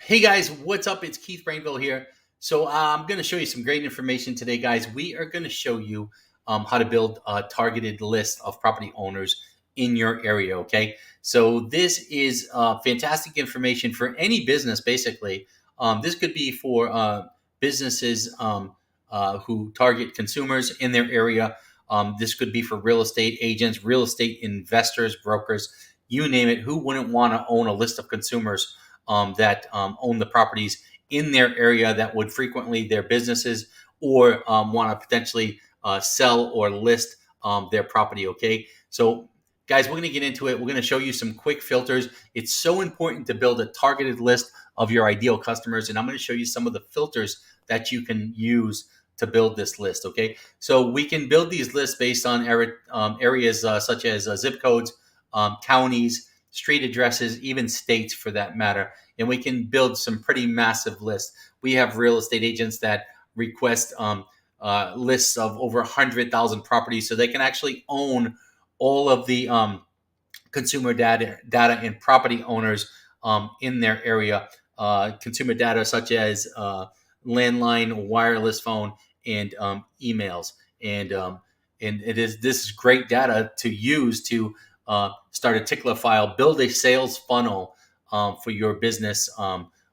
Hey guys, what's up? It's Keith Brainville here. So I'm going to show you some great information today, guys. We are going to show you how to build a targeted list of property owners in your area. Okay, so this is fantastic information for any business. Basically, this could be for businesses who target consumers in their area. This could be for real estate agents, real estate investors, brokers, you name it. Who wouldn't want to own a list of consumers that own the properties in their area that would frequently their businesses or want to potentially sell or list their property. Okay, so guys, we're going to get into it. We're going to show you some quick filters. It's so important to build a targeted list of your ideal customers, and I'm going to show you some of the filters that you can use to build this list. Okay, so we can build these lists based on areas such as zip codes, counties, street addresses, even states for that matter. And we can build some pretty massive lists. We have real estate agents that request lists of over 100,000 properties, so they can actually own all of the consumer data and property owners in their area. Consumer data such as landline, wireless phone, and emails. And this is great data to use to start a tickler file, build a sales funnel for your business,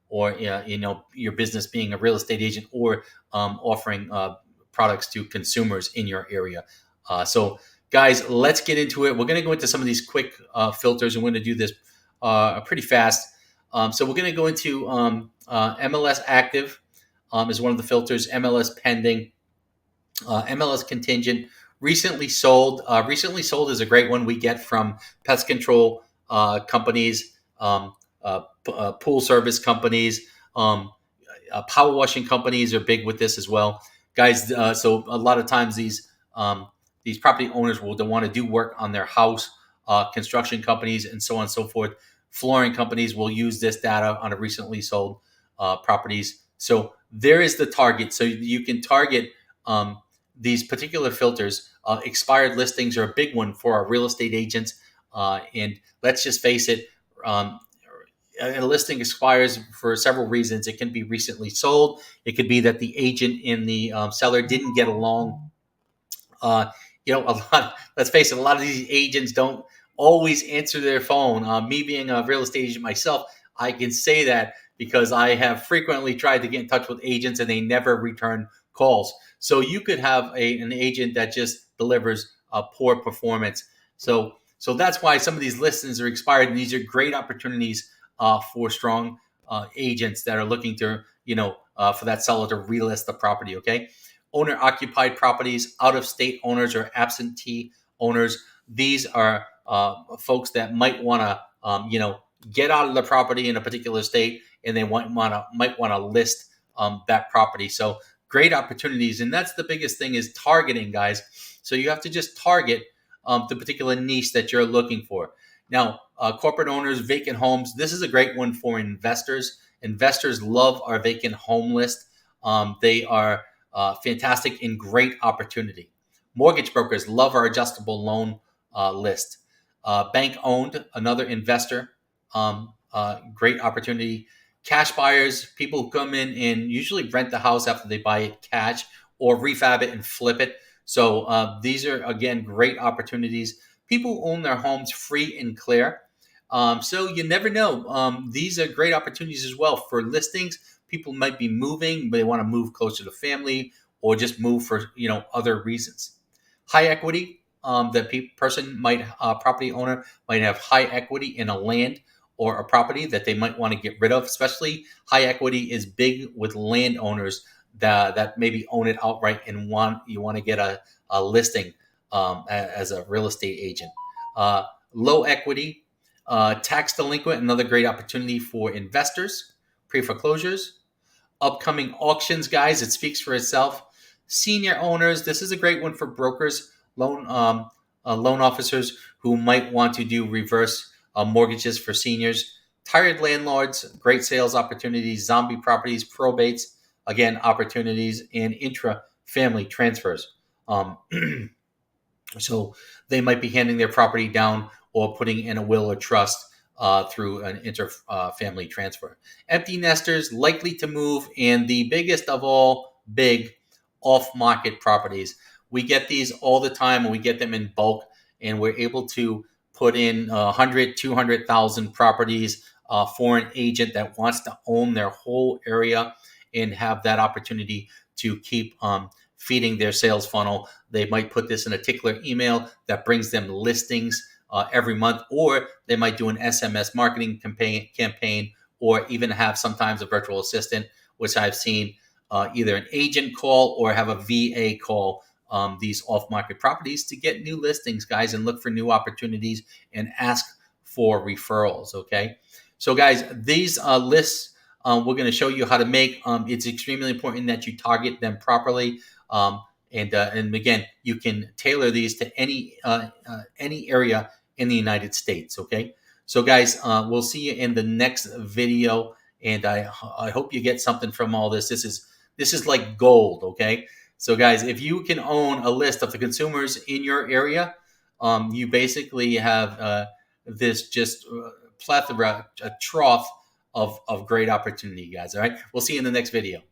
or your business being a real estate agent or offering products to consumers in your area. So guys, let's get into it. We're going to go into some of these quick filters, and we're going to do this pretty fast. So we're going to go into MLS active is one of the filters, MLS pending, MLS contingent, recently sold. Recently sold is a great one we get from pest control companies, pool service companies, power washing companies are big with this as well, guys. So a lot of times these property owners will want to do work on their house. Construction companies and so on and so forth. Flooring companies will use this data on a recently sold properties. So there is the target. So you can target these particular filters. Expired listings are a big one for our real estate agents. And let's just face it, a listing expires for several reasons. It can be recently sold. It could be that the agent and the seller didn't get along. Let's face it, a lot of these agents don't always answer their phone. Me being a real estate agent myself, I can say that because I have frequently tried to get in touch with agents and they never return calls. So you could have an agent that just delivers a poor performance. So that's why some of these listings are expired, and these are great opportunities for strong agents that are looking to, for that seller to relist the property. Okay, owner occupied properties, out of state owners or absentee owners. These are folks that might want to, get out of the property in a particular state, and they might want to list that property. So great opportunities, and that's the biggest thing is targeting, guys. So you have to just target the particular niche that you're looking for. Now, corporate owners, vacant homes. This is a great one for investors. Investors love our vacant home list. They are fantastic and great opportunity. Mortgage brokers love our adjustable loan list. Bank owned, another investor, great opportunity. Cash buyers, people who come in and usually rent the house after they buy it cash or refab it and flip it. So these are, again, great opportunities. People who own their homes free and clear. So you never know. These are great opportunities as well for listings. People might be moving, but they want to move closer to family or just move for other reasons. High equity. The property owner might have high equity in a land or a property that they might want to get rid of. Especially high equity is big with landowners that maybe own it outright and you want to get a listing as a real estate agent. Low equity, tax delinquent, another great opportunity for investors. Pre-foreclosures, upcoming auctions, guys. It speaks for itself. Senior owners, this is a great one for brokers, loan officers who might want to do reverse mortgages for seniors. Tired landlords, great sales opportunities. Zombie properties, probates, again, opportunities. And intra-family transfers. So they might be handing their property down or putting in a will or trust through an inter-family transfer. Empty nesters likely to move, and the biggest of all big off-market properties. We get these all the time, and we get them in bulk, and we're able to put in 100, 200,000 properties for an agent that wants to own their whole area and have that opportunity to keep feeding their sales funnel. They might put this in a tickler email that brings them listings every month, or they might do an SMS marketing campaign, or even have sometimes a virtual assistant, which I've seen either an agent call or have a VA call these off-market properties to get new listings, guys, and look for new opportunities and ask for referrals. Okay, so guys, these lists we're going to show you how to make. It's extremely important that you target them properly. And again, you can tailor these to any area in the United States. Okay, so guys, we'll see you in the next video, and I hope you get something from all this. This is like gold. Okay, so guys, if you can own a list of the consumers in your area, you basically have this just plethora, a trough of great opportunity, guys. All right, we'll see you in the next video.